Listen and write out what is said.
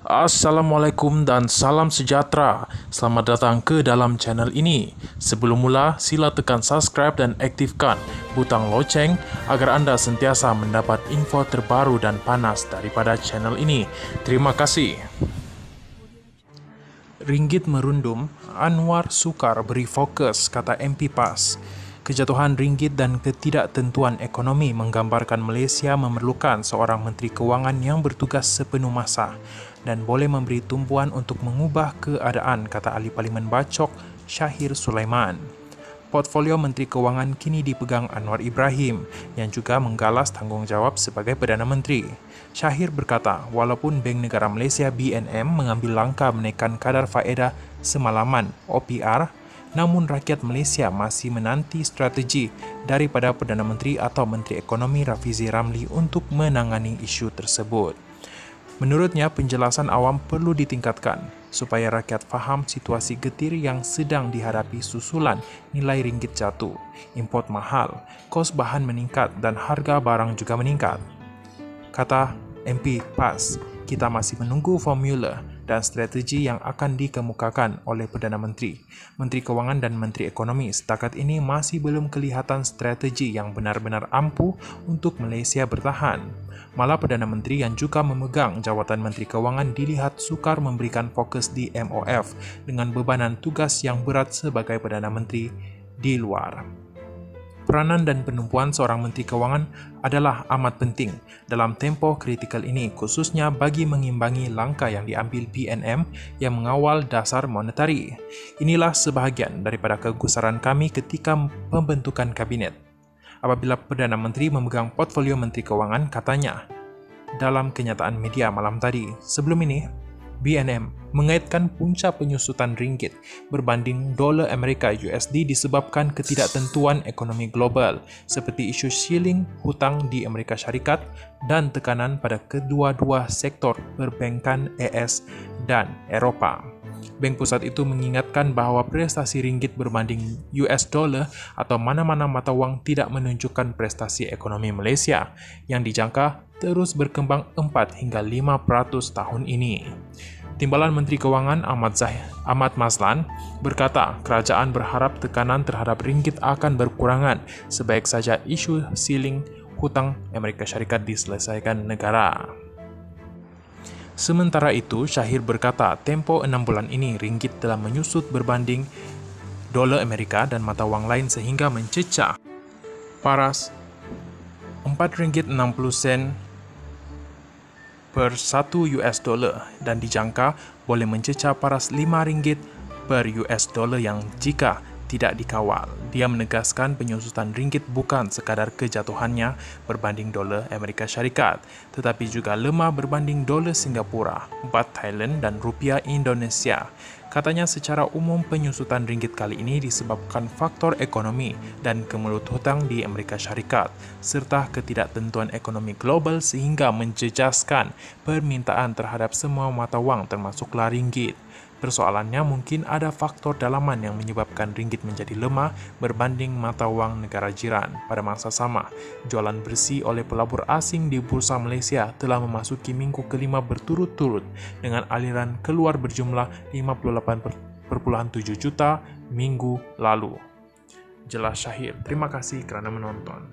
Assalamualaikum dan salam sejahtera. Selamat datang ke dalam channel ini. Sebelum mula, sila tekan subscribe dan aktifkan butang loceng agar anda sentiasa mendapat info terbaru dan panas daripada channel ini. Terima kasih. Ringgit merundum, Anwar sukar beri fokus, kata MP PAS. Kejatuhan ringgit dan ketidaktentuan ekonomi menggambarkan Malaysia memerlukan seorang Menteri Kewangan yang bertugas sepenuh masa dan boleh memberi tumpuan untuk mengubah keadaan, kata Ahli Parlimen Bachok Shahir Sulaiman. Portfolio Menteri Kewangan kini dipegang Anwar Ibrahim yang juga menggalas tanggungjawab sebagai Perdana Menteri. Shahir berkata, walaupun Bank Negara Malaysia BNM mengambil langkah menaikkan kadar faedah semalaman OPR, namun rakyat Malaysia masih menanti strategi daripada Perdana Menteri atau Menteri Ekonomi Rafizi Ramli untuk menangani isu tersebut. Menurutnya, penjelasan awam perlu ditingkatkan supaya rakyat faham situasi getir yang sedang dihadapi susulan nilai ringgit jatuh, import mahal, kos bahan meningkat dan harga barang juga meningkat. Kata MP PAS, kita masih menunggu formula dan strategi yang akan dikemukakan oleh Perdana Menteri, Menteri Kewangan dan Menteri Ekonomi. Setakat ini masih belum kelihatan strategi yang benar-benar ampuh untuk Malaysia bertahan. Malah Perdana Menteri yang juga memegang jawatan Menteri Kewangan dilihat sukar memberikan fokus di MOF dengan bebanan tugas yang berat sebagai Perdana Menteri di luar. Peranan dan penumpuan seorang Menteri Kewangan adalah amat penting dalam tempoh kritikal ini, khususnya bagi mengimbangi langkah yang diambil PNM yang mengawal dasar monetari. Inilah sebahagian daripada kegusaran kami ketika pembentukan kabinet. Apabila Perdana Menteri memegang portfolio Menteri Kewangan, katanya dalam kenyataan media malam tadi. Sebelum ini, BNM mengaitkan puncak penyusutan ringgit berbanding dolar Amerika USD disebabkan ketidaktentuan ekonomi global seperti isu shilling, hutang di Amerika Syarikat dan tekanan pada kedua-dua sektor perbankan AS dan Eropah. Bank Pusat itu mengingatkan bahawa prestasi ringgit berbanding US dollar atau mana-mana mata wang tidak menunjukkan prestasi ekonomi Malaysia yang dijangka terus berkembang 4 hingga 5% tahun ini. Timbalan Menteri Kewangan Ahmad Mazlan berkata, kerajaan berharap tekanan terhadap ringgit akan berkurangan sebaik saja isu shilling hutang Amerika Syarikat diselesaikan negara. Sementara itu, Shahir berkata, tempoh 6 bulan ini ringgit telah menyusut berbanding dolar Amerika dan mata wang lain sehingga mencecah paras RM4.60 per 1 US dollar dan dijangka boleh mencecah paras RM5 per US dollar yang jika tidak dikawal. Dia menegaskan penyusutan ringgit bukan sekadar kejatuhannya berbanding dolar Amerika Syarikat, tetapi juga lemah berbanding dolar Singapura, baht Thailand dan rupiah Indonesia. Katanya secara umum penyusutan ringgit kali ini disebabkan faktor ekonomi dan kemelut hutang di Amerika Syarikat serta ketidaktentuan ekonomi global sehingga menjejaskan permintaan terhadap semua mata wang termasuklah ringgit. Persoalannya mungkin ada faktor dalaman yang menyebabkan ringgit menjadi lemah berbanding mata wang negara jiran. Pada masa sama, jualan bersih oleh pelabur asing di Bursa Malaysia telah memasuki minggu kelima berturut-turut dengan aliran keluar berjumlah 58.7 juta minggu lalu. Jelas Shahir. Terima kasih kerana menonton.